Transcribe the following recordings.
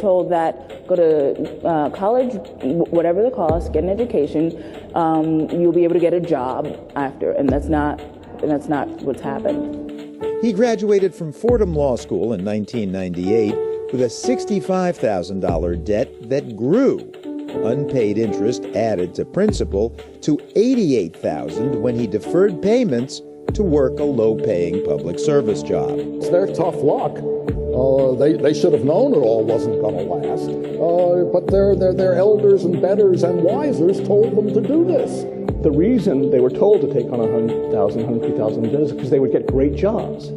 told that go to college, whatever the cost, get an education, you'll be able to get a job after, and that's not what's happened. He graduated from Fordham Law School in 1998 with a $65,000 debt that grew. Unpaid interest added to principal to $88,000 when he deferred payments to work a low-paying public service job. It's their tough luck. They should have known it all wasn't going to last. But their elders and betters and wisers told them to do this. The reason they were told to take on 100,000, 150,000 is because they would get great jobs.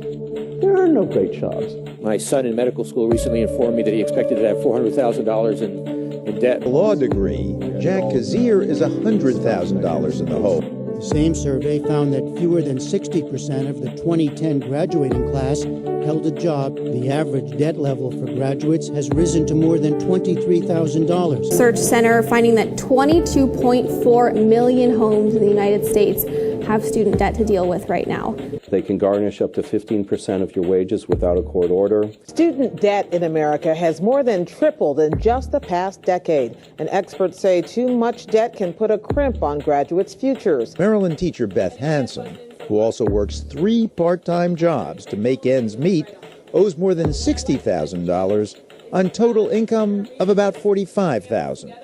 There are no great jobs. My son in medical school recently informed me that he expected to have $400,000 in debt. A law degree, Jack Kazir is $100,000 in the hole. The same survey found that fewer than 60% of the 2010 graduating class held a job. The average debt level for graduates has risen to more than $23,000. Search Center finding that 22.4 million homes in the United States have student debt to deal with right now. They can garnish up to 15% of your wages without a court order. Student debt in America has more than tripled in just the past decade, and experts say too much debt can put a crimp on graduates' futures. Maryland teacher Beth Hanson, who also works 3 part-time jobs to make ends meet, owes more than $60,000 on total income of about $45,000.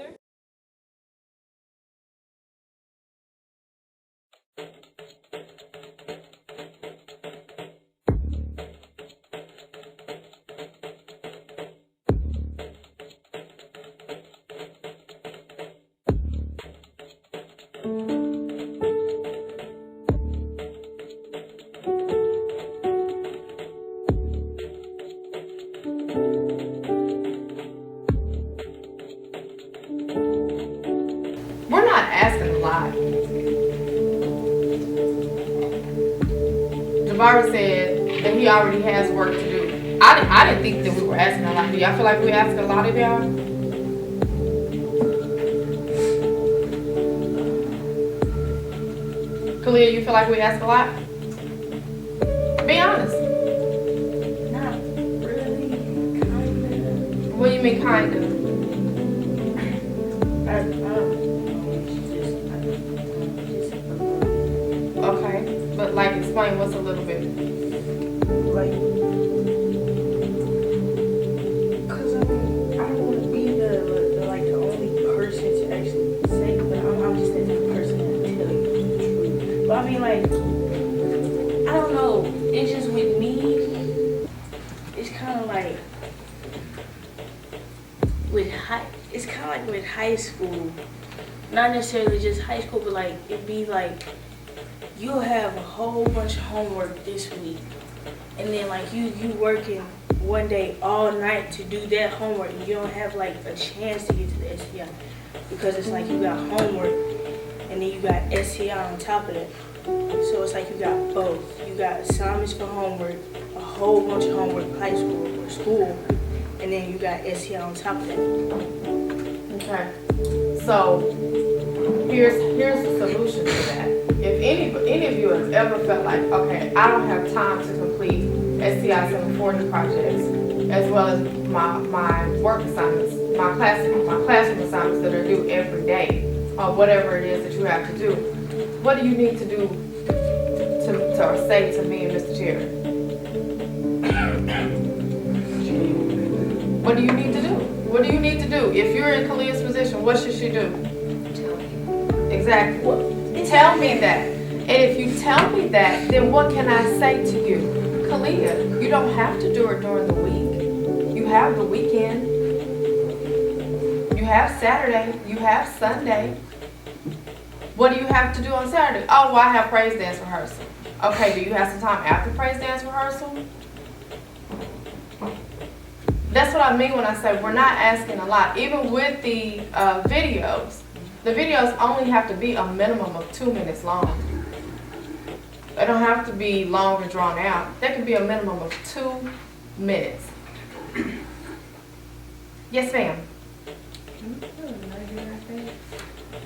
We're not asking a lot. Jabari said that he already has work to do. I didn't think that we were asking a lot. Do y'all feel like we're asking a lot of y'all? Kalia, you feel like we ask a lot? Be honest. Not really, kinda. What do you mean, kinda? Okay, but like explain what's a little bit. Like, cause I don't want to be the only person to actually say, but I'm just the type of person to tell you the truth. But I mean, like, I don't know. It's just with me. It's kind of like it's kind of like with high school. Not necessarily just high school, but like it'd be like you'll have a whole bunch of homework this week, and then like you working one day all night to do that homework, and you don't have like a chance to get to the STI because it's like you got homework and then you got STI on top of that. So it's like you got both. You got assignments for homework, a whole bunch of homework, high school or school, and then you got STI on top of that. Okay. So here's the solution to that. If any of you have ever felt like, okay, I don't have time to complete STI740 projects as well as my work assignments, my classroom assignments that are due every day, or whatever it is that you have to do, what do you need to do to say to me and Mr. Chair? What do you need to do? What do you need to do? If you're in Kalia's position, what should she do? Tell me. Exactly. Tell me that. And if you tell me that, then what can I say to you? Kalia, you don't have to do it during the week. You have the weekend. You have Saturday. You have Sunday. What do you have to do on Saturday? Oh, well, I have praise dance rehearsal. Okay, do you have some time after praise dance rehearsal? That's what I mean when I say we're not asking a lot. Even with the videos only have to be a minimum of 2 minutes long. They don't have to be long and drawn out. They can be a minimum of 2 minutes. Yes, ma'am. Can you put a nugget out there?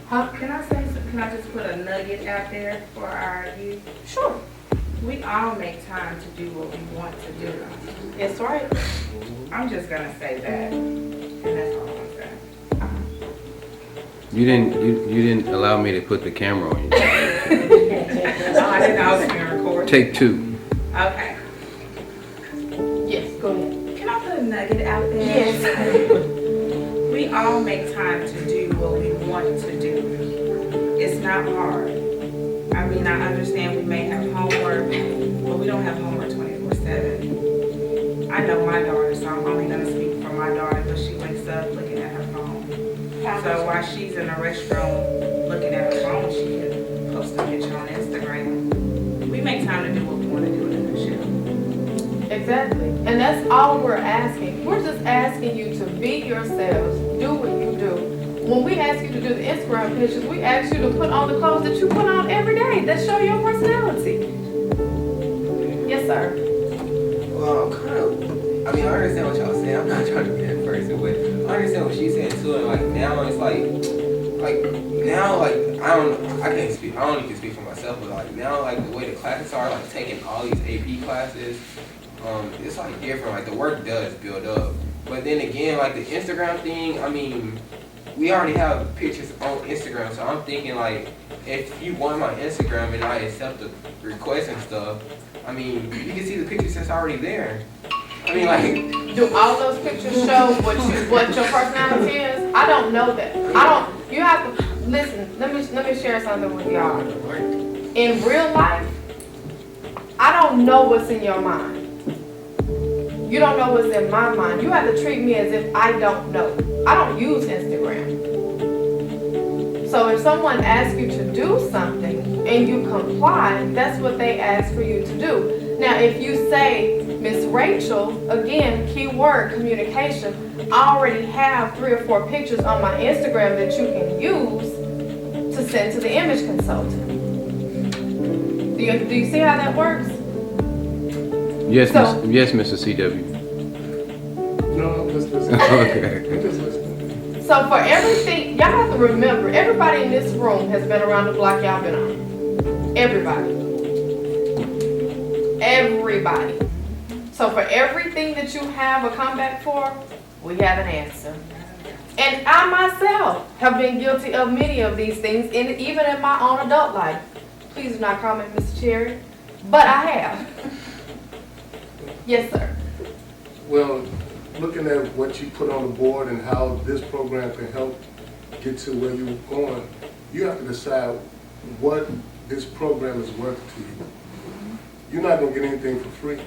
Huh? Can I just put a nugget out there for our youth? Sure. We all make time to do what we want to do. That's right. I'm just gonna say that. And that's all I'm saying. You didn't allow me to put the camera on you. No, I didn't know I was being recorded. Take two. Okay. Yes, go ahead. Can I put a nugget out there? Yes. We all make time to do what we want to do. It's not hard. I mean, I understand we may have homework, but we don't have homework 24/7. I know my daughter, so I'm only gonna speak for my daughter, but she wakes up looking at her phone. So while she's in the restroom looking at her phone, she can post a picture on Instagram. We make time to do what we want to do in the show. Exactly. And that's all we're asking. We're just asking you to be yourselves, do what you do. When we ask you to do the Instagram pictures, we ask you to put on the clothes that you put on every day that show your personality. Yes, sir. Well, kind of. I mean, I understand what y'all saying. I'm not trying to be that person, but I understand what she's saying too. And like now, it's like now, like I can't speak. I only can speak for myself, but like now, like the way the classes are, like taking all these AP classes, it's like different. Like the work does build up, but then again, like the Instagram thing. I mean, we already have pictures on Instagram, so I'm thinking like if you want my Instagram and I accept the request and stuff, I mean, you can see the pictures that's already there. I mean, like, do all those pictures show what your personality is? I don't know that. You have to listen. Let me share something with y'all. In real life, I don't know what's in your mind. You don't know what's in my mind. You have to treat me as if I don't know. I don't use Instagram. So if someone asks you to do something and you comply, that's what they ask for you to do. Now, if you say, Miss Rachel, again, keyword communication, I already have 3 or 4 pictures on my Instagram that you can use to send to the image consultant. Do you see how that works? Yes, yes, Mr. CW. No, I'm just listening. Okay. I'm just listening. So for everything, y'all have to remember, everybody in this room has been around the block y'all been on. Everybody. Everybody. So for everything that you have a comeback for, we have an answer. And I myself have been guilty of many of these things, even in my own adult life. Please do not comment, Mr. Cherry, but I have. Yes, sir. Well, looking at what you put on the board and how this program can help get to where you're going, you have to decide what this program is worth to you. You're not going to get anything for free.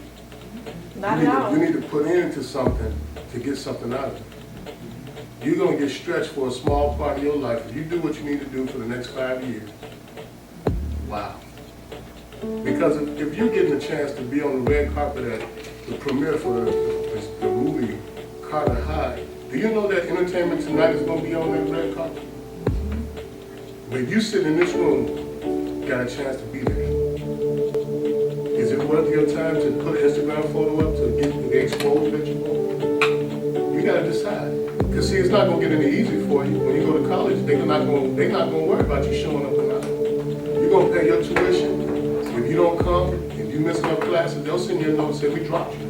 Not at all. You need to put into something to get something out of it. You're going to get stretched for a small part of your life. If you do what you need to do for the next 5 years, wow. Because if you're getting a chance to be on the red carpet at the premiere for the movie Carter High, do you know that Entertainment Tonight is going to be on that red carpet? But you sit in this room, got a chance to be there. Is it worth your time to put an Instagram photo up to get the exposure that you want? You got to decide. Because see, it's not going to get any easier for you. When you go to college, they're not going to worry about you showing up or not. You're going to pay your tuition. If you don't come, if you miss enough classes, they'll send you a note and say, we dropped you.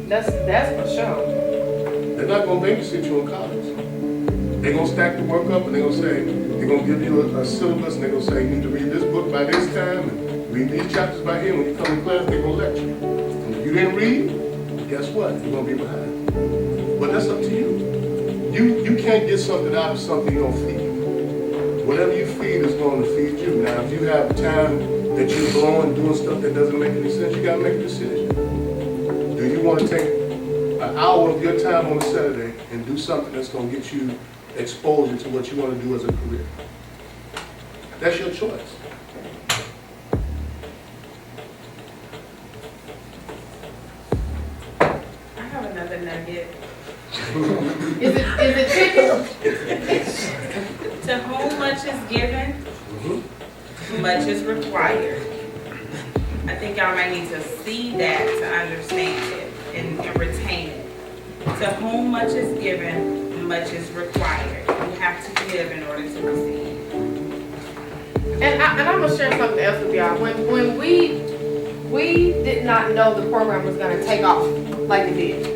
That's for sure. They're not going to babysit you in college. They're going to stack the work up and they're going to say, they're going to give you a syllabus and they're going to say, you need to read this book by this time and read these chapters by here. When you come to class, they're going to lecture. And if you didn't read, guess what? You're going to be behind. But that's up to you. You can't get something out of something you don't feed. Whatever you feed is going to feed you. Now, if you have time that you're blowing, doing stuff that doesn't make any sense, you got to make a decision. Do you want to take an hour of your time on a Saturday and do something that's going to get you exposure to what you want to do as a career? That's your choice. I have another nugget. Is it chicken? To whom much is given, much is required. I think y'all might need to see that to understand it and retain it. To whom much is given, much is required. You have to give in order to receive. And I'm gonna share something else with y'all. When we did not know the program was gonna take off like it did.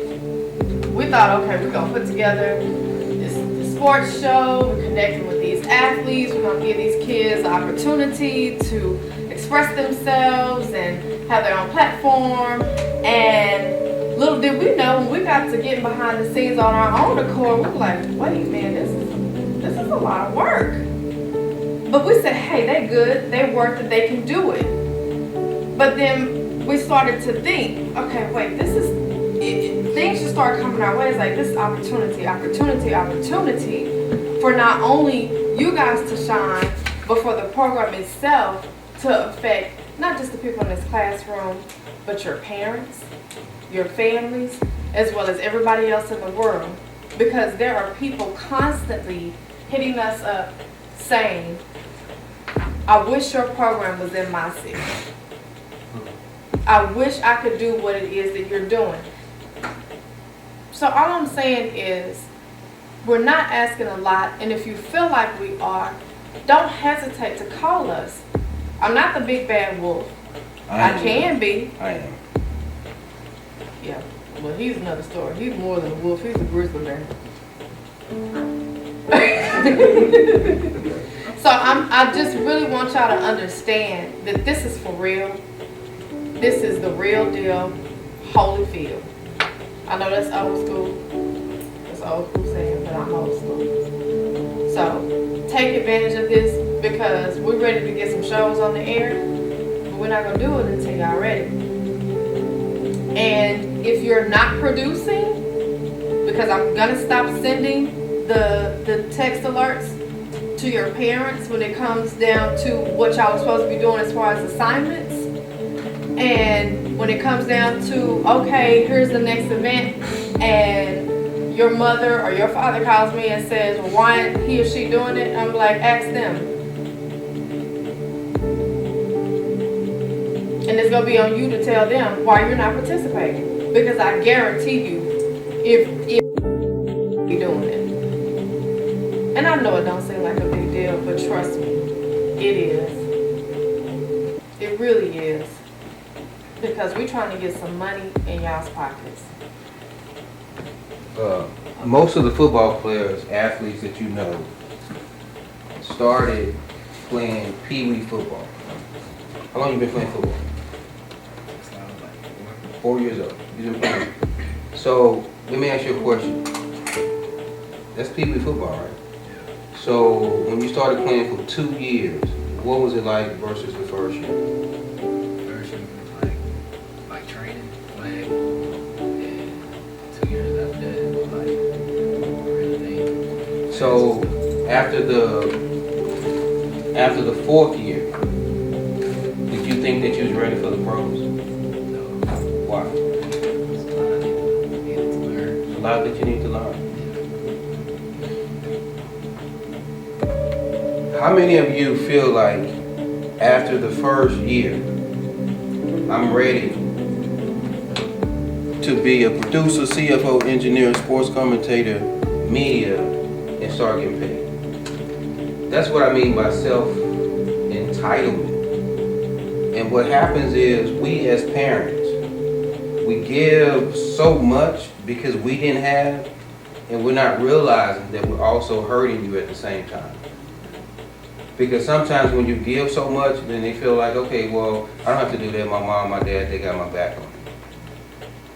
we thought, okay, we're gonna put together this sports show, we're connecting with these athletes, we're gonna give these kids an opportunity to express themselves and have their own platform. And little did we know, when we got to getting behind the scenes on our own accord, we were like, wait, man, this is a lot of work. But we said, hey, they good, they worth it, they can do it. But then we started to think, okay, wait, things should start coming our way. It's like, this is opportunity for not only you guys to shine, but for the program itself to affect not just the people in this classroom, but your parents, your families, as well as everybody else in the world. Because there are people constantly hitting us up saying, I wish your program was in my city. I wish I could do what it is that you're doing. So all I'm saying is, we're not asking a lot, and if you feel like we are, don't hesitate to call us. I'm not the big bad wolf. I can be. I am. Yeah, well, he's another story. He's more than a wolf. He's a grizzly bear. So I just really want y'all to understand that this is for real. This is the real deal, Holyfield. I know that's old school. That's old school saying, but I'm old school. So take advantage of this, because we're ready to get some shows on the air, but we're not gonna do it until y'all ready. And if you're not producing, because I'm gonna stop sending the text alerts to your parents when it comes down to what y'all are supposed to be doing as far as assignments. And when it comes down to, okay, here's the next event, and your mother or your father calls me and says, well, why isn't he or she doing it? I'm like, ask them. And it's going to be on you to tell them why you're not participating. Because I guarantee you, if you're doing it. And I know it don't seem like a big deal, but trust me, it is. It really is. Because we're trying to get some money in y'all's pockets. Most of the football players, athletes that you know, started playing pee-wee football. How long you been playing football? 4 years old. You've been playing. So let me ask you a question. That's pee-wee football, right? So when you started playing for 2 years, what was it like versus the first year? First year, like training, flag, and 2 years after that, it was like everything. So after the fourth year, did you think that you was ready for the pros? No. Why? There's A lot that you need to learn. How many of you feel like after the first year, I'm ready to be a producer, CFO, engineer, sports commentator, media, and start getting paid? That's what I mean by self-entitlement. And what happens is, we as parents, we give so much because we didn't have, and we're not realizing that we're also hurting you at the same time. Because sometimes when you give so much, then they feel like, okay, well, I don't have to do that. My mom, my dad, they got my back on me.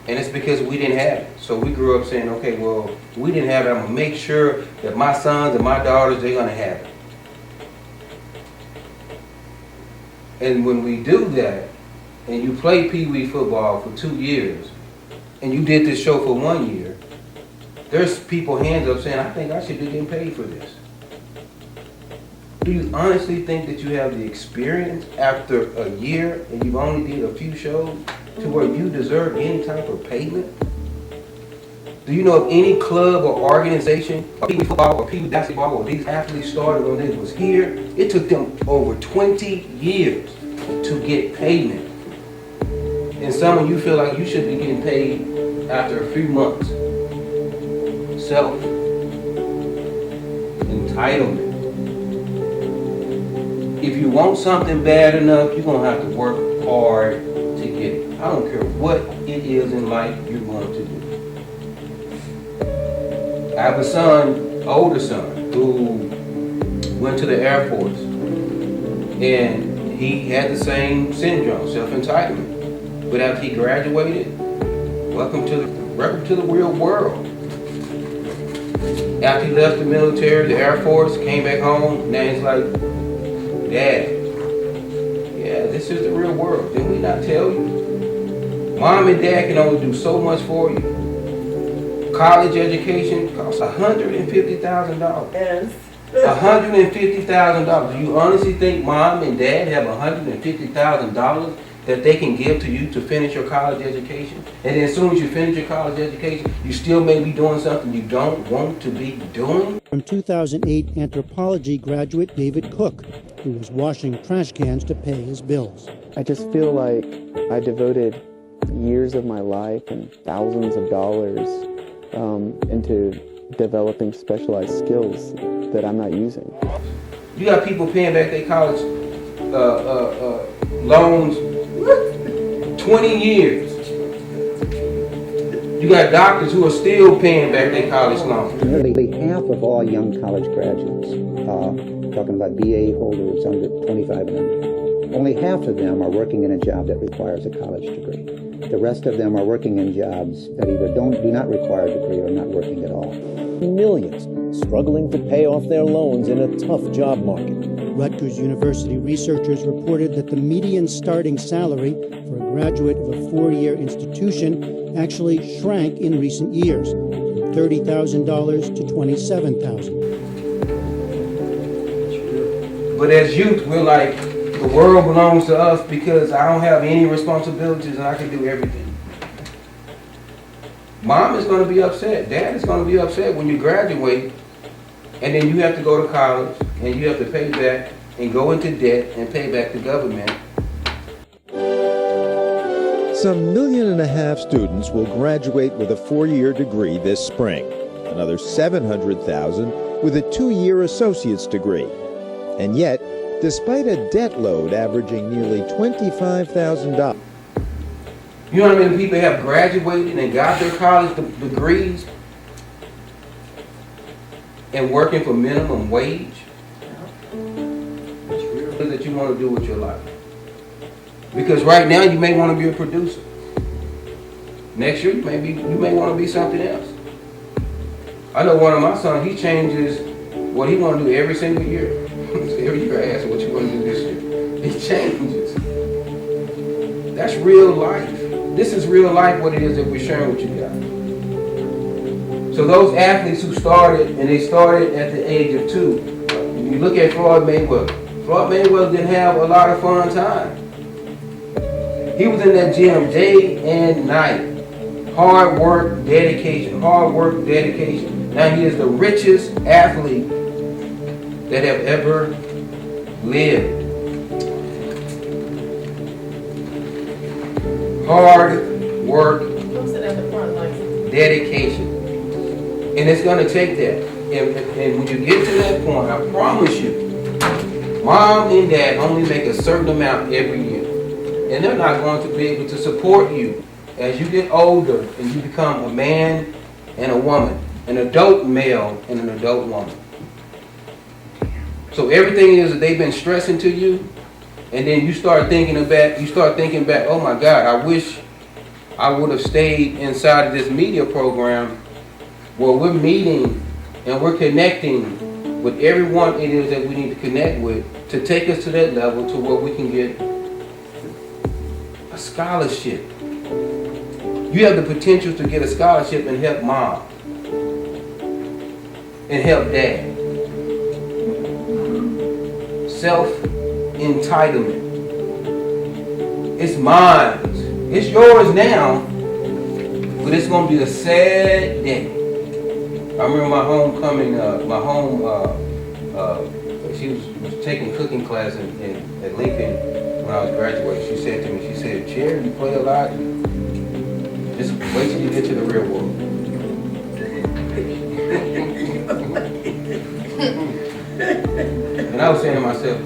And it's because we didn't have it. So we grew up saying, okay, well, we didn't have it. I'm going to make sure that my sons and my daughters, they're going to have it. And when we do that, and you play pee-wee football for 2 years, and you did this show for 1 year, there's people hands up saying, I think I should be getting paid for this. Do you honestly think that you have the experience after a year and you've only did a few shows to where you deserve any type of payment? Do you know of any club or organization, or pee-wee football or pee-wee basketball, or these athletes started when they was here? It took them over 20 years to get payment. And some of you feel like you should be getting paid after a few months. Self-entitlement. If you want something bad enough, you're going to have to work hard to get it. I don't care what it is in life you're going to do. have a son, older son, who went to the Air Force, and he had the same syndrome, self-entitlement. But after he graduated, welcome to the real world. After he left the military, the Air Force, came back home, now he's like, Dad, yeah, this is the real world. Didn't we not tell you? Mom and Dad can only do so much for you. College education costs $150,000. Yes. $150,000. Do you honestly think Mom and Dad have $150,000 that they can give to you to finish your college education? And then as soon as you finish your college education, you still may be doing something you don't want to be doing? From 2008 anthropology graduate David Cook, who was washing trash cans to pay his bills. I just feel like I devoted years of my life and thousands of dollars into developing specialized skills that I'm not using. You got people paying back their college loans 20 years. You got doctors who are still paying back their college loans. Nearly half of all young college graduates, talking about BA holders under 25 and under, only half of them are working in a job that requires a college degree. The rest of them are working in jobs that either do not require a degree or not working at all. Millions struggling to pay off their loans in a tough job market. Rutgers University researchers reported that the median starting salary for a graduate of a 4-year institution actually shrank in recent years, from $30,000 to $27,000. But as youth, we're like, the world belongs to us because I don't have any responsibilities and I can do everything. Mom is going to be upset. Dad is going to be upset when you graduate and then you have to go to college and you have to pay back and go into debt and pay back the government. Some 1.5 million students will graduate with a 4-year degree this spring. Another 700,000 with a 2-year associate's degree. And yet, despite a debt load averaging nearly $25,000. You know how many people have graduated and got their college degrees and working for minimum wage? What is it that you want to do with your life? Because right now you may want to be a producer. Next year you may want to be something else. I know one of my sons, he changes what he want to do every single year. Every year I ask him what you want to do this year. He changes. That's real life. This is real life, what it is that we're sharing with you guys. So those athletes who started, and they started at the age of 2, you look at Floyd Mayweather. Floyd Mayweather didn't have a lot of fun time. He was in that gym day and night. Hard work, dedication, hard work, dedication. Now he is the richest athlete that have ever lived. Hard work, dedication. And it's going to take that. And when you get to that point, I promise you, Mom and Dad only make a certain amount every year. And they're not going to be able to support you as you get older and you become a man and a woman, an adult male and an adult woman. So everything is that they've been stressing to you, and then you start thinking back, oh my God, I wish I would have stayed inside of this media program where we're meeting and we're connecting with everyone it is that we need to connect with to take us to that level to where we can get a scholarship. You have the potential to get a scholarship and help Mom and help Dad. Self-entitlement. It's mine. It's yours now, but it's going to be a sad day. I remember my homecoming, she was taking cooking class at Lincoln when I was graduating. She said to me, she said, "Chair, you play a lot. Just wait till you get to the real world." And I was saying to myself,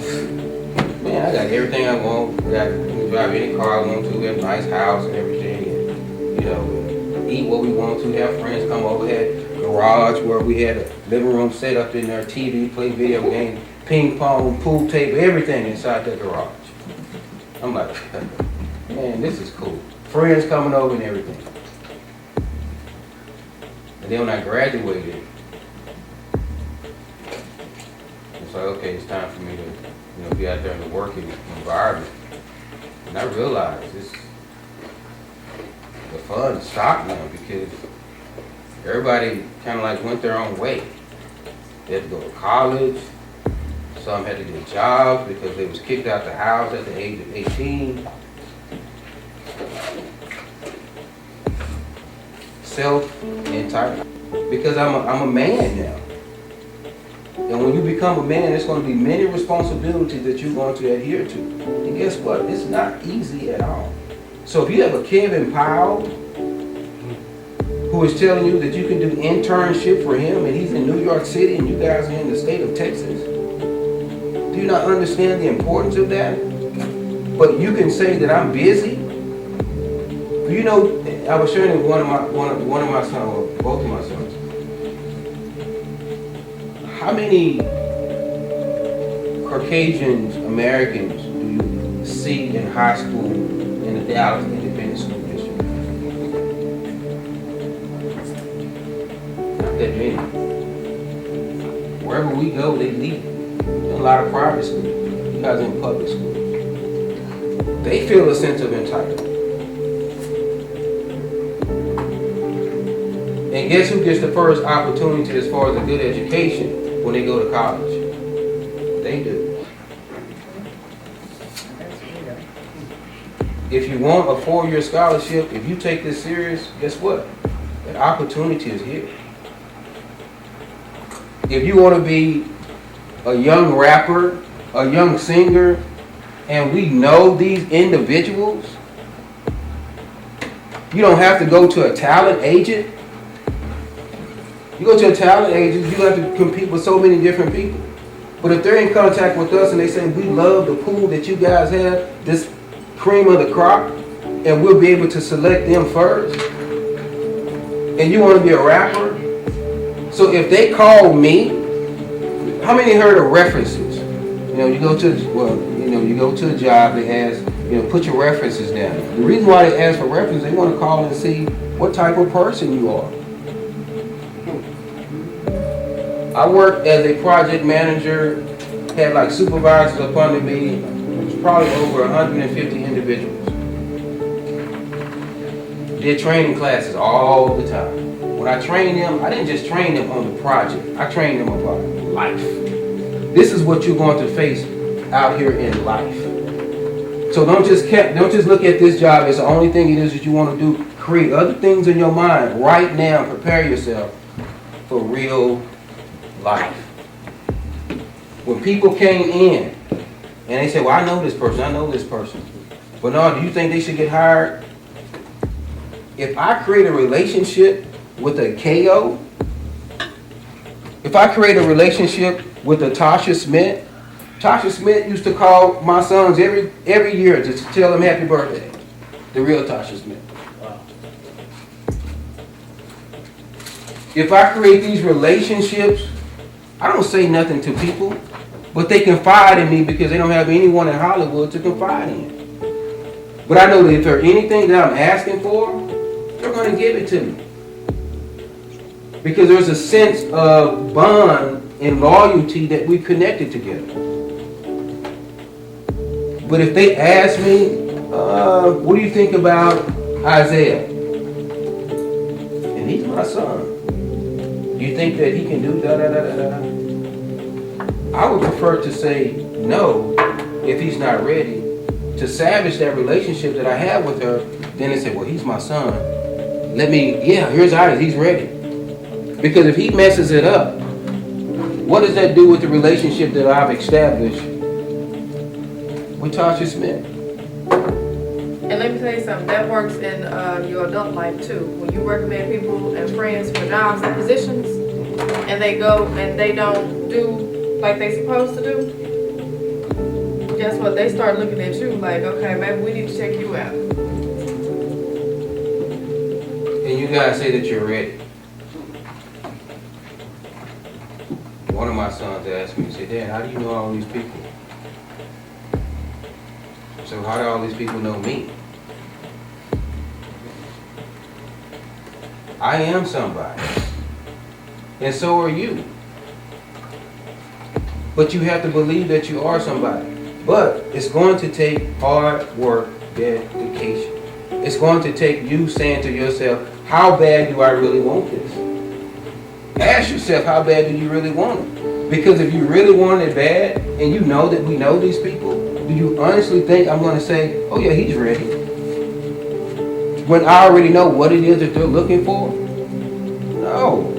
man, I got everything I want. I can drive any car I want to, have a nice house and everything, and, you know, eat what we want to, have friends come over, have garage where we had a living room set up in there, TV, play video games, ping pong, pool table, everything inside that garage. I'm like, man, this is cool. Friends coming over and everything. And then when I graduated, it's like, okay, it's time for me to, be out there in the working environment. And I realized the fun stopped now because everybody kind of like went their own way. They had to go to college. Some had to get jobs because they was kicked out the house at the age of 18. Self-entitled. Because I'm a man now. And when you become a man, there's going to be many responsibilities that you're going to adhere to. And guess what? It's not easy at all. So if you have a Kevin Powell who is telling you that you can do internship for him and he's in New York City and you guys are in the state of Texas, do you not understand the importance of that? But you can say that I'm busy. You know, I was sharing with one of my sons, or both of my sons. How many Caucasian Americans do you see in high school in the Dallas Independent School District? Not that many. Wherever we go, they leave. In a lot of private schools, you guys in public schools. They feel a sense of entitlement. And guess who gets the first opportunity as far as a good education when they go to college? They do. If you want a 4-year scholarship, if you take this serious, guess what? That opportunity is here. If you want to be a young rapper, a young singer, and we know these individuals, you don't have to go to a talent agent. You go to a talent agent, you have to compete with so many different people. But if they're in contact with us and they say, we love the pool that you guys have, this cream of the crop, and we'll be able to select them first, and you want to be a rapper, so if they call me, how many heard of references? You go to, you go to a job that has, put your references down. The reason why they ask for references, they want to call and see what type of person you are. I worked as a project manager, had like supervisors up under me. It was probably over 150 individuals. Did training classes all the time. When I trained them, I didn't just train them on the project. I trained them about life. This is what you're going to face out here in life. So don't just look at this job as the only thing it is that you want to do. Create other things in your mind right now. Prepare yourself for real life. When people came in and they said, well, I know this person. But no, do you think they should get hired? If I create a relationship with a KO, if I create a relationship with a Tasha Smith used to call my sons every year just to tell them happy birthday. The real Tasha Smith. Wow. If I create these relationships, I don't say nothing to people, but they confide in me because they don't have anyone in Hollywood to confide in. But I know that if there's anything that I'm asking for, they're going to give it to me. Because there's a sense of bond and loyalty that we connected together. But if they ask me, what do you think about Isaiah? And he's my son. Do you think that he can do da-da-da-da-da? I would prefer to say no if he's not ready to salvage that relationship that I have with her. Then they say, well, he's my son. Here's Isaac, he's ready. Because if he messes it up, what does that do with the relationship that I've established with Tasha Smith? And let me tell you something, that works in your adult life too. When you recommend people and friends for jobs and positions, and they go and they don't do like they supposed to do, guess what? They start looking at you like, okay, maybe we need to check you out. And you guys say that you're ready. one of my sons asked me, he said, Dad, how do you know all these people? So how do all these people know me? I am somebody. And so are you. But you have to believe that you are somebody. But it's going to take hard work, dedication. It's going to take you saying to yourself, how bad do I really want this? Ask yourself, how bad do you really want it? Because if you really want it bad, and you know that we know these people, do you honestly think I'm going to say, oh yeah, he's ready? When I already know what it is that they're looking for? No.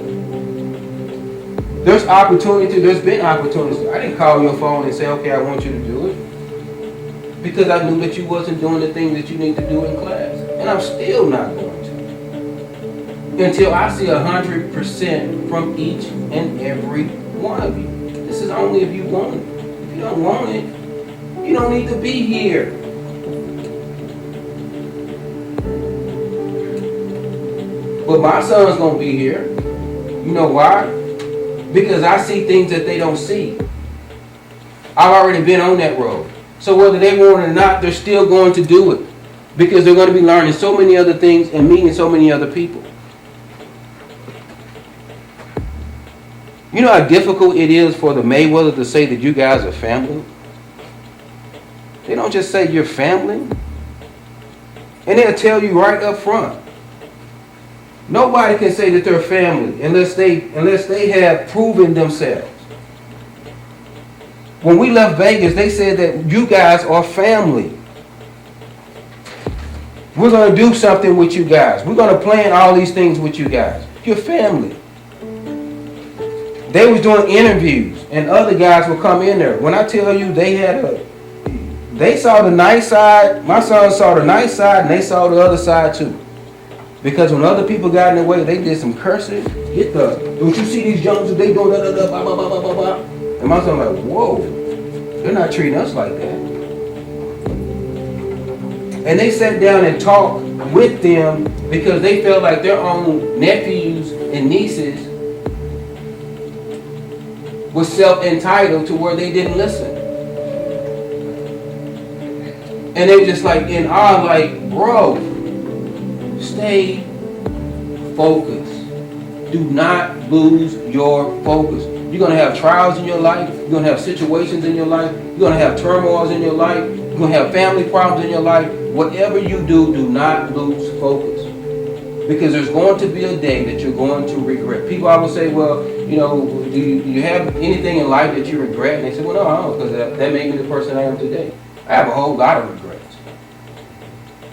There's opportunity, there's been opportunities. I didn't call your phone and say, okay, I want you to do it. Because I knew that you wasn't doing the thing that you need to do in class. And I'm still not going to. Until I see 100% from each and every one of you. This is only if you want it. If you don't want it, you don't need to be here. But my son's going to be here. You know why? Because I see things that they don't see. I've already been on that road. So whether they want it or not, they're still going to do it. Because they're going to be learning so many other things and meeting so many other people. You know how difficult it is for the Mayweather to say that you guys are family? They don't just say you're family. And they'll tell you right up front. Nobody can say that they're family unless they have proven themselves. When we left Vegas, they said that you guys are family. We're going to do something with you guys. We're going to plan all these things with you guys. You're family. They was doing interviews and other guys would come in there. When I tell you they saw the nice side, my son saw the nice side and they saw the other side too. Because when other people got in the way, they did some cursing. Don't you see these youngsters, they doing da da da blah blah blah blah blah. And my son like, whoa, they're not treating us like that. And they sat down and talked with them because they felt like their own nephews and nieces was self-entitled to where they didn't listen. And they were just like in awe, like, bro, stay focused. Do not lose your focus. You're going to have trials in your life. You're going to have situations in your life. You're going to have turmoils in your life. You're going to have family problems in your life. Whatever you do, do not lose focus. Because there's going to be a day that you're going to regret. People always say, well, you know, do you have anything in life that you regret? And they say, well, no, I don't, because that made me the person I am today. I have a whole lot of regrets.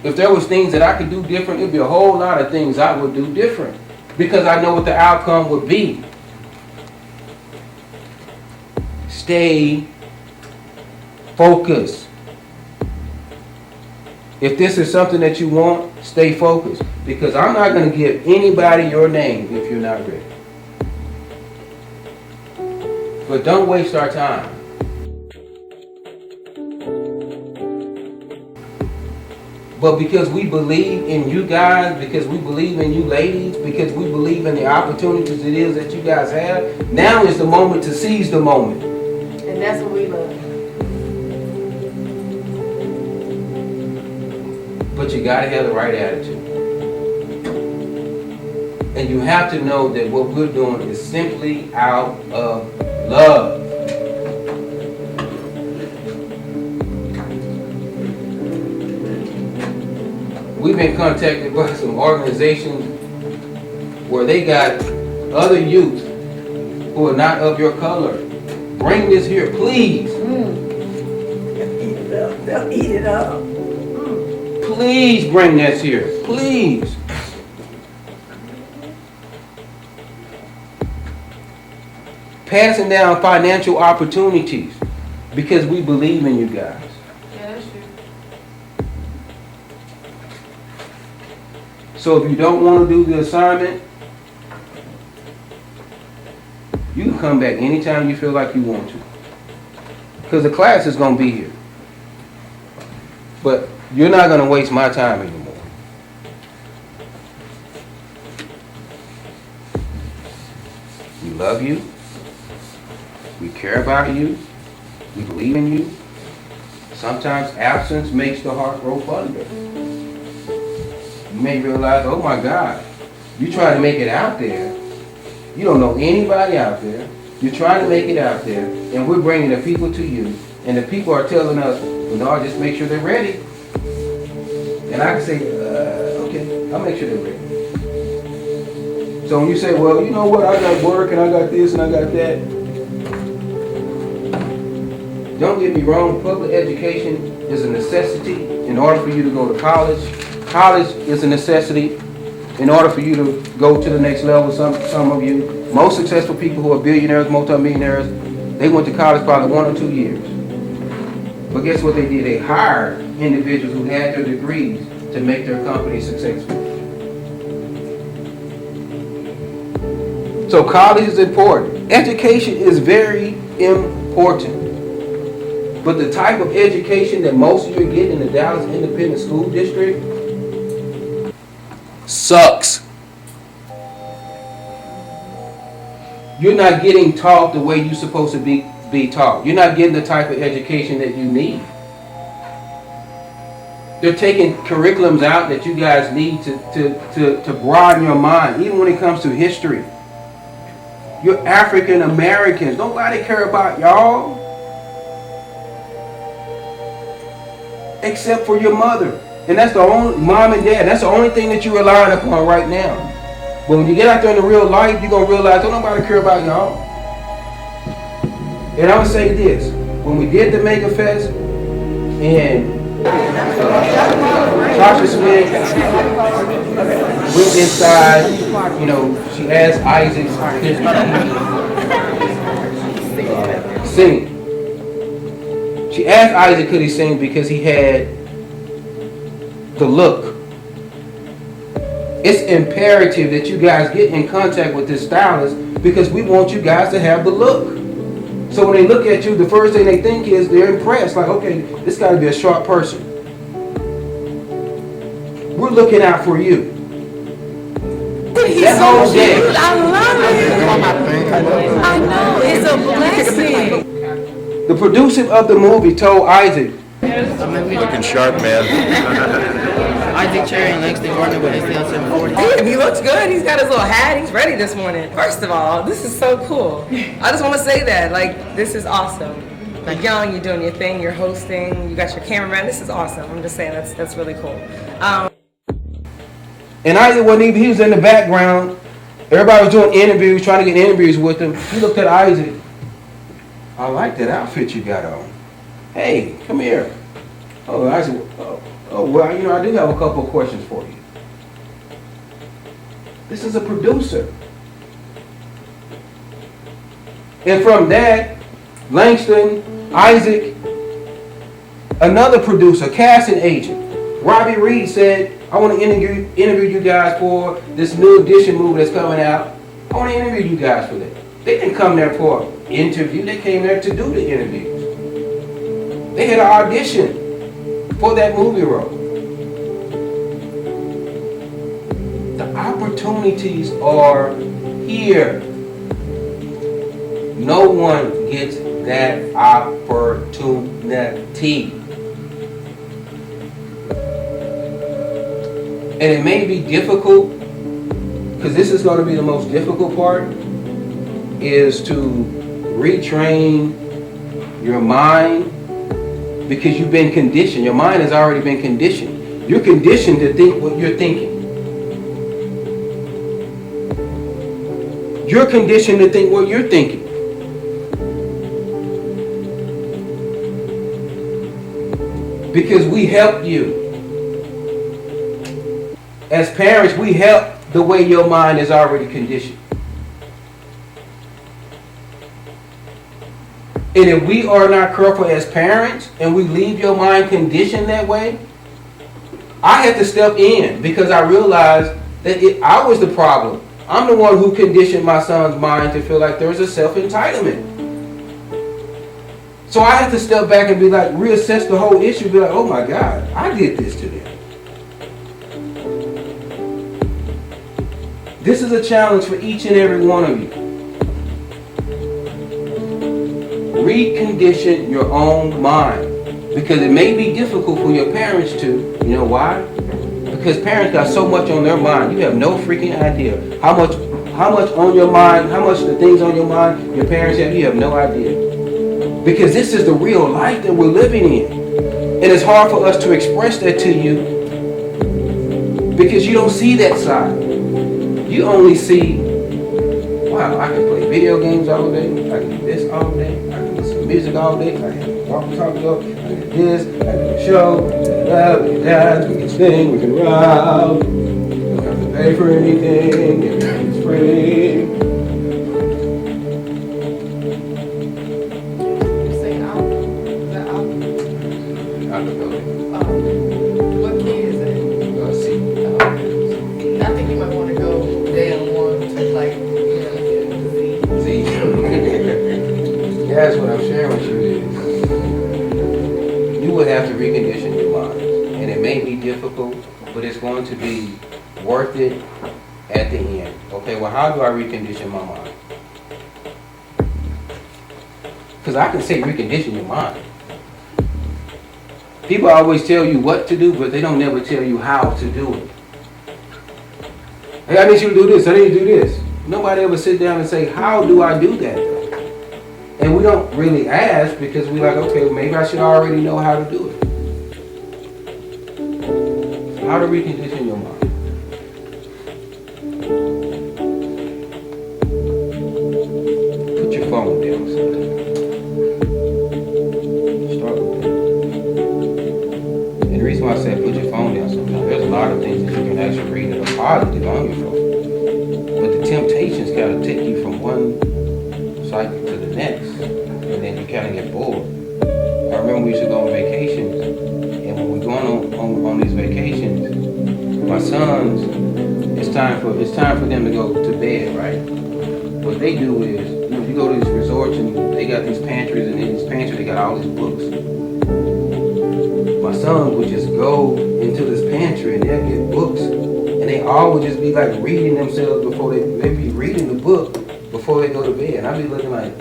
If there was things that I could do different, it'd be a whole lot of things I would do different. Because I know what the outcome would be. Stay focused. If this is something that you want, stay focused. Because I'm not going to give anybody your name if you're not ready. But don't waste our time. But because we believe in you guys, because we believe in you ladies, because we believe in the opportunities it is that you guys have, now is the moment to seize the moment. And that's what we love. But you got to have the right attitude. And you have to know that what we're doing is simply out of love. We've been contacted by some organizations where they got other youth who are not of your color. Bring this here, please. They'll eat it up. Please bring this here, please. Passing down financial opportunities because we believe in you guys. Yeah, that's true. So if you don't want to do the assignment, you can come back anytime you feel like you want to. Because the class is going to be here. But you're not going to waste my time anymore. We love you. We care about you. We believe in you. Sometimes absence makes the heart grow fonder. You may realize, oh my God, you try to make it out there. You don't know anybody out there. You're trying to make it out there, and we're bringing the people to you. And the people are telling us, well, no, just make sure they're ready. And I can say, okay, I'll make sure they're ready. So when you say, well, you know what, I got work and I got this and I got that. Don't get me wrong, public education is a necessity in order for you to go to college. College is a necessity in order for you to go to the next level. Some of you, most successful people who are billionaires, multimillionaires, they went to college probably 1 or 2 years. But guess what they did? They hired individuals who had their degrees to make their company successful. So college is important. Education is very important. But the type of education that most of you are getting in the Dallas Independent School District sucks. You're not getting taught the way you're supposed to be taught. You're not getting the type of education that you need. They're taking curriculums out that you guys need to broaden your mind, even when it comes to history. You're African Americans. Nobody care about y'all except for your mother. And that's the only, mom and dad, that's the only thing that you're relying upon right now. But when you get out there in the real life, you're going to realize don't nobody care about y'all. And I'm going to say this. When we did the Mega Fest, and Tasha Smith went inside, you know, she asked Isaac sing. She asked Isaac could he sing because he had the look. It's imperative that you guys get in contact with this stylist because we want you guys to have the look. So when they look at you, the first thing they think is they're impressed. Like, okay, this got to be a sharp person. We're looking out for you. That whole day. I love it. I know, it's a blessing. The producer of the movie told Isaac, looking sharp, man. Isaac Cherry and Langston Gardner with STI740. He looks good. He's got his little hat. He's ready this morning. First of all, this is so cool. I just want to say that. Like, this is awesome. You're young, you're doing your thing, you're hosting, you got your cameraman. This is awesome. I'm just saying that's really cool. And Isaac wasn't even, he was in the background. Everybody was doing interviews, trying to get interviews with him. He looked at Isaac. I like that outfit you got on. Hey, come here. Oh, Isaac, well, you know, I do have a couple of questions for you. This is a producer. And from that, Langston, Isaac, another producer, casting agent, Robbie Reed said, I want to interview you guys for this new edition movie that's coming out. I want to interview you guys for that. They didn't come there for an interview. They came there to do the interviews. They had an audition for that movie role. The opportunities are here. No one gets that opportunity. And it may be difficult, because this is going to be the most difficult part, is to retrain your mind, because you've been conditioned. Your mind has already been conditioned. You're conditioned to think what you're thinking. You're conditioned to think what you're thinking. Because we help you. As parents, we help the way your mind is already conditioned. And if we are not careful as parents and we leave your mind conditioned that way, I had to step in because I realized that I was the problem. I'm the one who conditioned my son's mind to feel like there was a self-entitlement. So I had to step back and be like, reassess the whole issue, be like, oh my God, I did this to them. This is a challenge for each and every one of you. recondition your own mind. Because it may be difficult for your parents to. You know why? Because parents got so much on their mind. You have no freaking idea how much on your mind, how much the things on your mind your parents have. You have no idea. Because this is the real life that we're living in. And it's hard for us to express that to you because you don't see that side. You only see, wow, I can play video games all day, I can do this all day, I can listen to music all day, I can walk and talk about, I can do this, I can do a show, we can dance, we can sing, we can rap, we don't have to pay for anything, everything's free. What key is it? I think you might want to go down one to like, Z. That's what I'm sharing with you is you would have to recondition your mind. And it may be difficult, but it's going to be worth it at the end. Okay, well, how do I recondition my mind? Because I can say recondition your mind. People always tell you what to do, but they don't never tell you how to do it. Hey, I need you to do this, I need you to do this. Nobody ever sit down and say, how do I do that though? And we don't really ask because we're like, okay, well, maybe I should already know how to do it. So how to recondition your mind. Put your phone down. Start with that. And the reason why I said put your phone down sometimes, there's a lot of things that you can actually read that are positive on your phone. But the temptations kind of take you from one site to the next, and then you kind of get bored. I remember we used to go on vacations, and when we're going on these vacations, my sons, it's time for them to go to bed, right? What they do is, you go to these resorts and they got these pantries, and in these pantries they got all these books. My son would just go into this pantry and they'd get books, and they all would just be like reading themselves before they'd be reading the book before they go to bed. And I'd be looking like,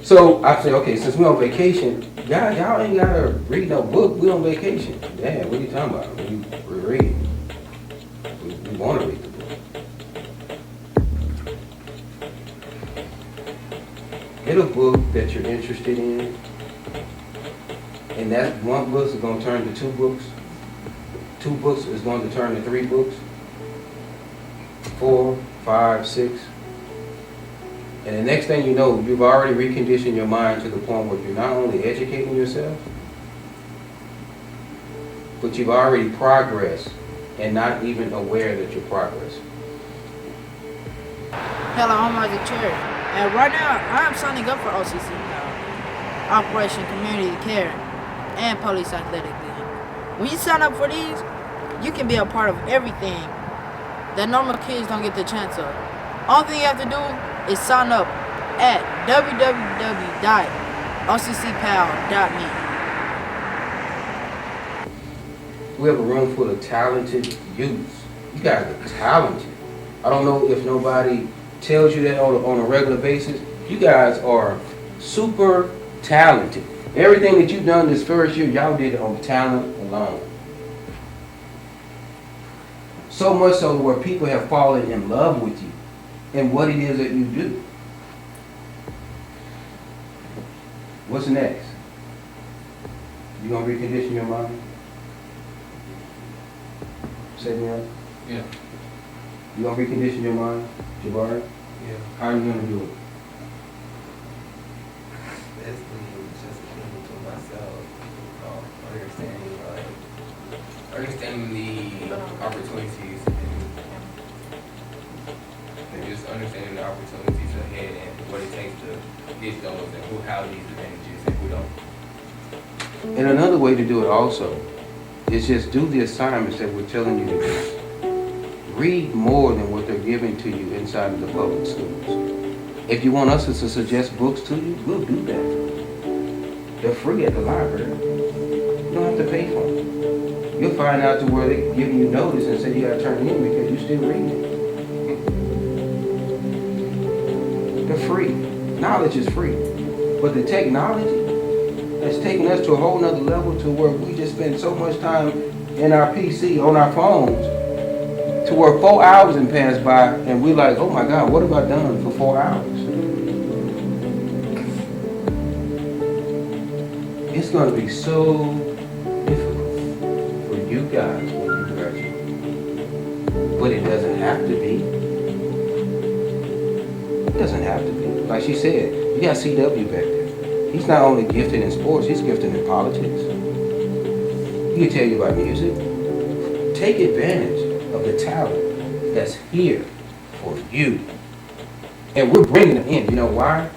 so I say, okay, since we're on vacation, y'all ain't gotta read no book. We're on vacation. Dad, what are you talking about? We're reading. We want to read the book. Get a book that you're interested in. And that one book is going to turn to 2 books. 2 books is going to turn to 3 books. 4, 5, 6. And the next thing you know, you've already reconditioned your mind to the point where you're not only educating yourself, but you've already progressed and not even aware that you're progressing. Hello, I'm at the church. And right now, I'm signing up for OCC now. Operation Community Care and Police Athletic League. When you sign up for these, you can be a part of everything that normal kids don't get the chance of. All thing you have to do is sign up at www.occpal.me. We have a room full of talented youths. You guys are talented. I don't know if nobody tells you that on a regular basis. You guys are super talented. Everything that you've done this first year, y'all did it on talent alone. So much so where people have fallen in love with you and what it is that you do. What's next? You gonna recondition your mind? Say it again. Yeah. You gonna recondition your mind, Jabari? Yeah. How are you gonna do it? Basically, just thinking to myself, understanding the opportunities and just understanding the opportunities ahead and what it takes to get those and who have these advantages and who don't. And another way to do it also is just do the assignments that we're telling you to do. Read more than what they're giving to you inside of the public schools. If you want us to suggest books to you, we'll do that. They're free at the library. You don't have to pay for them. You'll find out to where they're giving you notice and say you gotta turn it in because you're still reading it. They're free. Knowledge is free. But the technology has taken us to a whole nother level to where we just spend so much time in our PC, on our phones, to where 4 hours and pass by and we're like, oh my God, what have I done for 4 hours? It's going to be so difficult for you guys when you graduate. But it doesn't have to be. It doesn't have to be. Like she said, you got CW back there. He's not only gifted in sports, he's gifted in politics. He can tell you about music. Take advantage of the talent that's here for you. And we're bringing them in. You know why?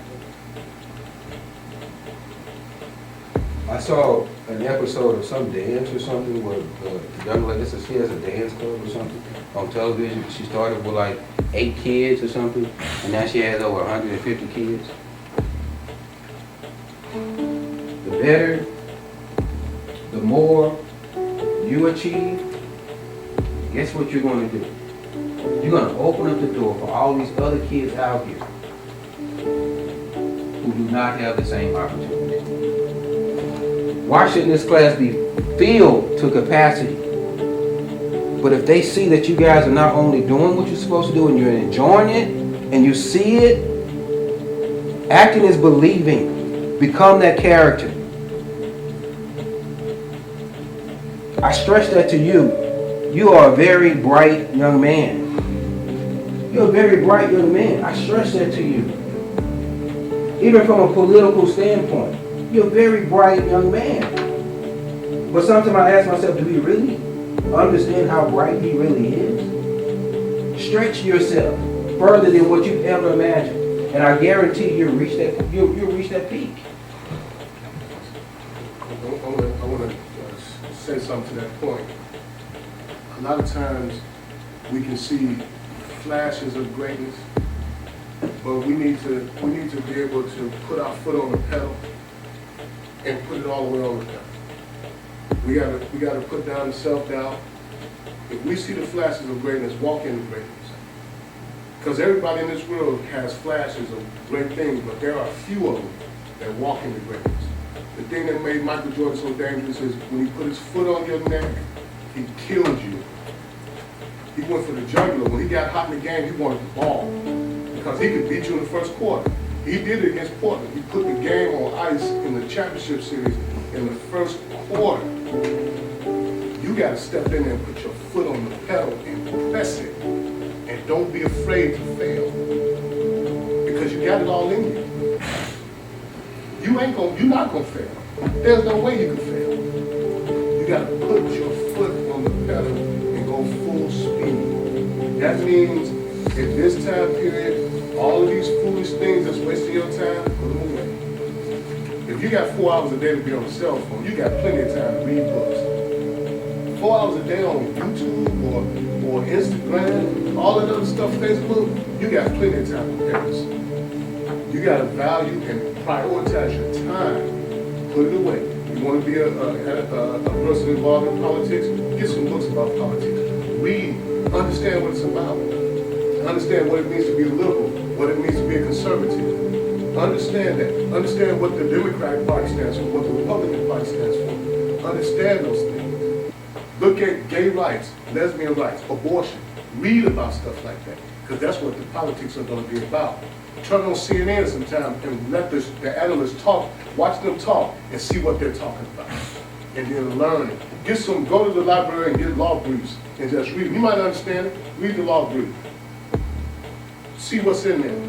I saw an episode of some dance or something where the young lady, she has a dance club or something on television. She started with like 8 kids or something, and now she has over 150 kids. The better, the more you achieve, guess what you're going to do? You're going to open up the door for all these other kids out here who do not have the same opportunity. Why shouldn't this class be filled to capacity? But if they see that you guys are not only doing what you're supposed to do and you're enjoying it and you see it, acting is believing. Become that character. I stress that to you. You are a very bright young man. You're a very bright young man. I stress that to you. Even from a political standpoint. You're a very bright young man. But sometimes I ask myself, do we really understand how bright he really is? Stretch yourself further than what you've ever imagined. And I guarantee you'll reach that peak. I want to say something to that point. A lot of times we can see flashes of greatness, but we need to be able to put our foot on the pedal and put it all the way on the pedal. We gotta put down the self-doubt. If we see the flashes of greatness, walk into greatness. Because everybody in this world has flashes of great things, but there are few of them that walk into greatness. The thing that made Michael Jordan so dangerous is when he put his foot on your neck, he killed you. He went for the jugular. When he got hot in the game, he wanted the ball because he could beat you in the first quarter. He did it against Portland. He put the game on ice in the championship series in the first quarter. You got to step in there and put your foot on the pedal and press it. And don't be afraid to fail. Because you got it all in you. You're not going to fail. There's no way you can fail. You got to put your foot on the pedal and go full speed. That means in this time period, all of these foolish things that's wasting your time, put them away. If you got 4 hours a day to be on a cell phone, you got plenty of time to read books. 4 hours a day on YouTube or Instagram, all that other stuff, Facebook, you got plenty of time to parents. You got to value and prioritize your time. Put it away. You want to be a person involved in politics? Get some books about politics. Read. Understand what it's about. Understand what it means to be a liberal, what it means to be a conservative. Understand that. Understand what the Democratic Party stands for, what the Republican Party stands for. Understand those things. Look at gay rights, lesbian rights, abortion. Read about stuff like that, because that's what the politics are going to be about. Turn on CNN sometime and let the analysts talk, watch them talk, and see what they're talking about. And then learn it. Go to the library and get law briefs and just read them. You might understand it. Read the law brief. See what's in there.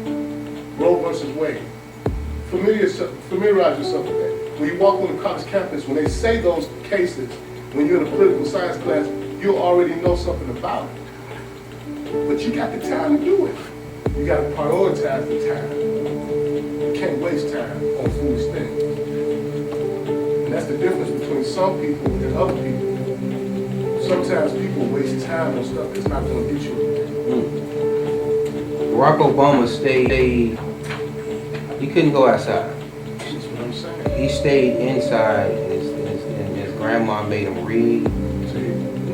Roe versus Wade. Familiarize yourself with that. When you walk on the college campus, when they say those cases, when you're in a political science class, you already know something about it. But you got the time to do it. You got to prioritize the time. You can't waste time on foolish things. And that's the difference between some people and other people. Sometimes people waste time on stuff that's not going to get you anything. Barack Obama stayed, he couldn't go outside. That's what I'm saying. He stayed inside, and his grandma made him read.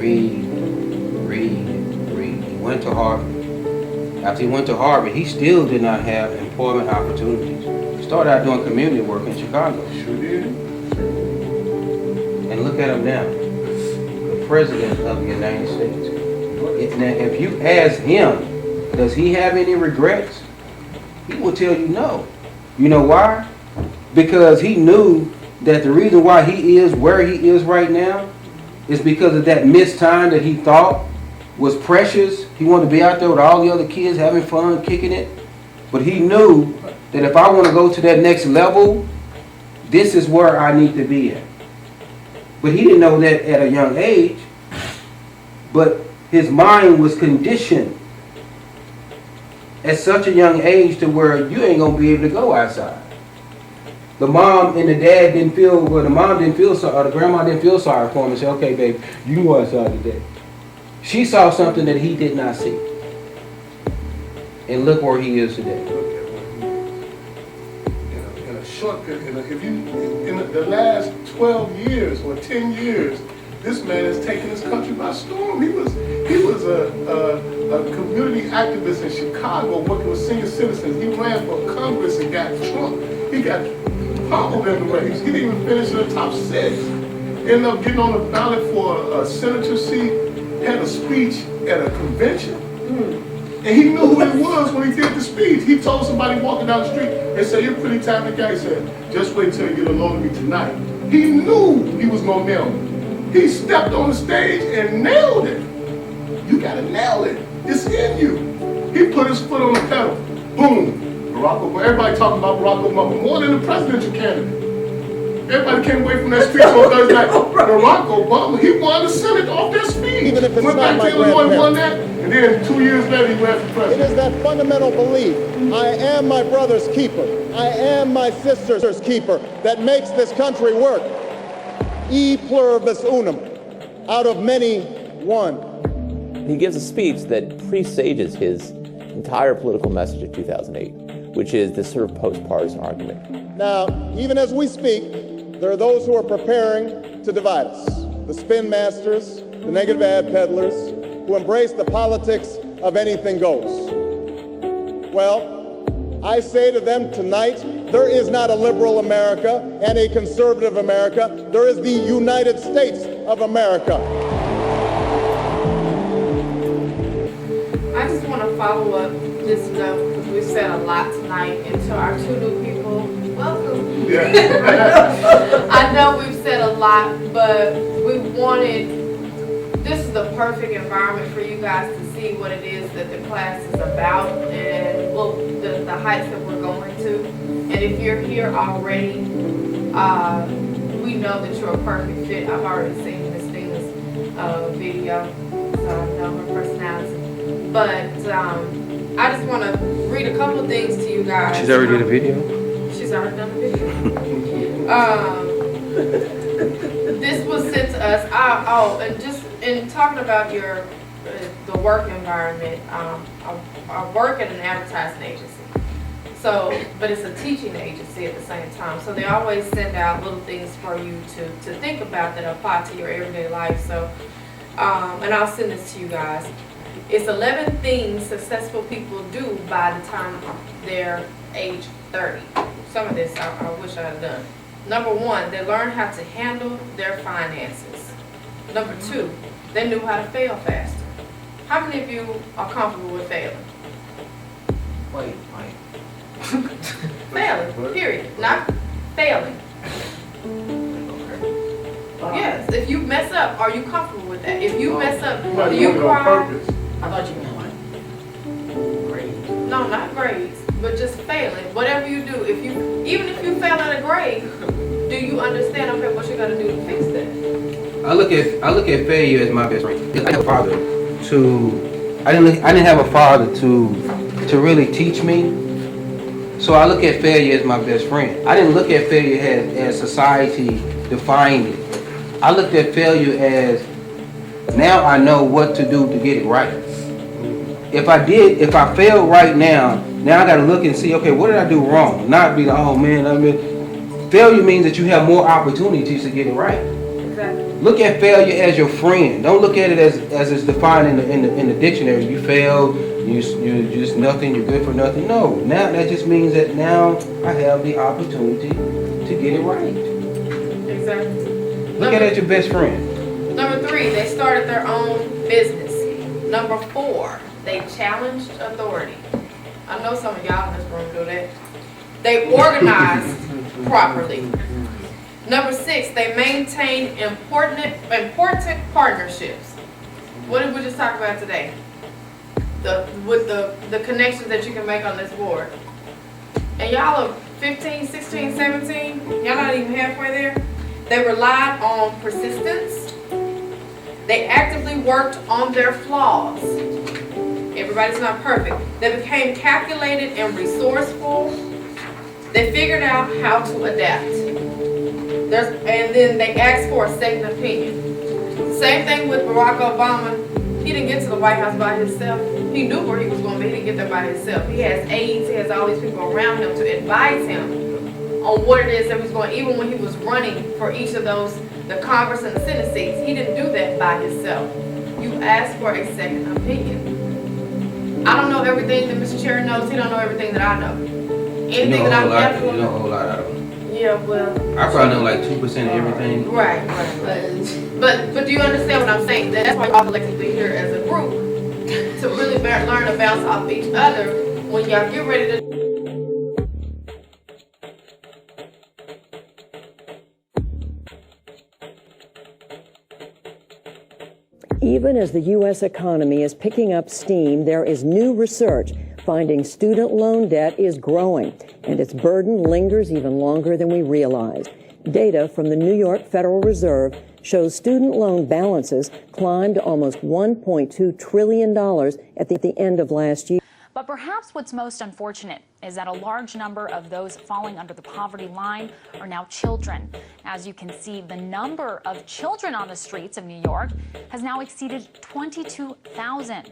He went to Harvard. After he went to Harvard, he still did not have employment opportunities. He started out doing community work in Chicago. Sure did. And look at him now, the president of the United States. If you ask him, does he have any regrets? He will tell you no. You know why? Because he knew that the reason why he is where he is right now is because of that missed time that he thought was precious. He wanted to be out there with all the other kids having fun, kicking it. But he knew that if I want to go to that next level, this is where I need to be at. But he didn't know that at a young age. But his mind was conditioned at such a young age to where you ain't gonna be able to go outside. The mom and the dad didn't feel, well, the mom didn't feel sorry, or the grandma didn't feel sorry for him and say, okay, babe, you can go outside today. She saw something that he did not see. And look where he is today. In a short period, in the last 12 years or 10 years, this man has taken this country by storm. He was a community activist in Chicago working with senior citizens. He ran for Congress and got Trump. He got pummeled in the race. He didn't even finish in the top 6. Ended up getting on the ballot for a senator seat, had a speech at a convention. And he knew who he was when he did the speech. He told somebody walking down the street, they said, you're a pretty talented guy. He said, just wait till you get a load of me tonight. He knew he was going to nail it. He stepped on the stage and nailed it. You got to nail it. It's in you. He put his foot on the pedal. Boom. Barack Obama. Everybody talking about Barack Obama more than the presidential candidate. Everybody came away from that speech on Thursday night. Barack Obama, he won the Senate off that speech. Even if it's went not back my to Illinois and won that, grandparents. and then 2 years later he ran for It president. is that fundamental belief, I am my brother's keeper, I am my sister's keeper, that makes this country work. E pluribus unum, out of many, one. He gives a speech that presages his entire political message of 2008, which is this sort of post-partisan argument. Now, even as we speak, there are those who are preparing to divide us. The spin masters, the negative ad peddlers, who embrace the politics of anything goes. Well, I say to them tonight, there is not a liberal America and a conservative America. There is the United States of America. I just want to follow up this note because we've said a lot tonight, and to our 2 new people, welcome. I know we've said a lot, but we wanted, this is the perfect environment for you guys to see what it is that the class is about and the heights that we're going to. And if you're here already, we know that you're a perfect fit. I've already seen Miss Dina's video, so I know her personality. But I just want to read a couple of things to you guys. She's already did a video? She's already done a video. This was sent to us. And just in talking about the work environment, I work at an advertising agency. So, but it's a teaching agency at the same time. So they always send out little things for you to think about that apply to your everyday life. So, and I'll send this to you guys. It's 11 things successful people do by the time they're age 30. Some of this I wish I had done. Number 1, they learn how to handle their finances. Number 2, they knew how to fail faster. How many of you are comfortable with failing? Wait. Failing, period. Not failing. Yes, if you mess up, are you comfortable with that? If you mess up, do you cry? I thought you meant like grades. No, not grades, but just failing. Whatever you do, even if you fail at a grade, do you understand, okay, what you gotta do to fix that? I look at failure as my best friend. I didn't have a father I didn't have a father to really teach me. So I look at failure as my best friend. I didn't look at failure as society defined it. I looked at failure as, now I know what to do to get it right. If I failed right now I got to look and see, okay, what did I do wrong? Not be like, oh man, failure means that you have more opportunities to get it right. Exactly. Look at failure as your friend. Don't look at it as it's defined in the dictionary. You failed, you're just nothing, you're good for nothing. No, now that just means that now I have the opportunity to get it right. Exactly. Look at it as your best friend. Number 3, they started their own business. Number 4, they challenged authority. I know some of y'all in this room do that. They organized properly. Number 6, they maintain important partnerships. What did we just talk about today? With the connections that you can make on this board. And y'all are 15, 16, 17. Y'all not even halfway there. They relied on persistence. They actively worked on their flaws. Everybody's not perfect. They became calculated and resourceful. They figured out how to adapt. And then they asked for a second opinion. Same thing with Barack Obama. He didn't get to the White House by himself. He knew where he was going to be. He didn't get there by himself. He has aides. He has all these people around him to advise him on what it is that he's going. Even when he was running for each of those, the Congress and the Senate seats, he didn't do that by himself. You ask for a second opinion. I don't know everything that Mr. Chair knows. He don't know everything that I know. Anything that I'm definitely. You know a whole lot out of them. Yeah, well. I probably know like 2% of everything. Right. But do you understand what I'm saying? That's why y'all collectively here as a group to really learn to bounce off each other when y'all get ready to. Even as the U.S. economy is picking up steam, there is new research finding student loan debt is growing, and its burden lingers even longer than we realized. Data from the New York Federal Reserve shows student loan balances climbed to almost $1.2 trillion at the end of last year. But perhaps what's most unfortunate is that a large number of those falling under the poverty line are now children. As you can see, the number of children on the streets of New York has now exceeded 22,000.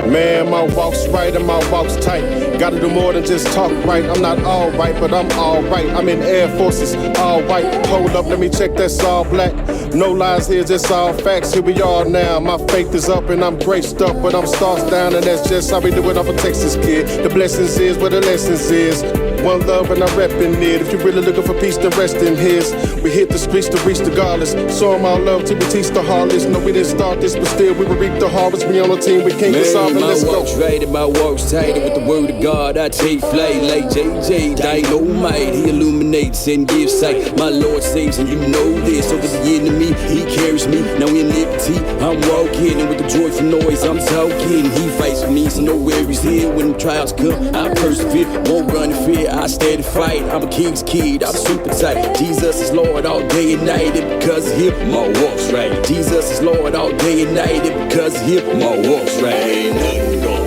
Man, my walk's right and my walk's tight. Gotta do more than just talk right. I'm not all right, but I'm all right. I'm in Air Forces, all white. Hold up, let me check, that's all black. No lies here, just all facts. Here we are now. My faith is up and I'm graced up, but I'm stars down, and that's just how we do it off a Texas kid. The blessings is where the lessons is. One love and I'm reppin' it. If you're really looking for peace, then rest in his. We hit the streets to reach the godless. Show them our love till we teach the heartless. No, we didn't start this, but still we will reap the harvest. We on a team, we can't solve it. Let's go. My walk's right and my walk's tight. And with the word of God, I take flight like JJ. Dynamite, he illuminates and gives sight. My Lord saves, and you know this. Over the enemy, he carries me. Now in liberty, I'm walking. And with the joyful noise, I'm talking. He fights for me, so no worries here. When the trials come, I persevere. Won't run in fear, I steady fight. I'm a king's kid, I'm super tight. Jesus is Lord all day and night. And because of him, my walk's right. Jesus is Lord all day and night. And because of him, my walk's right. Ain't nothing gonna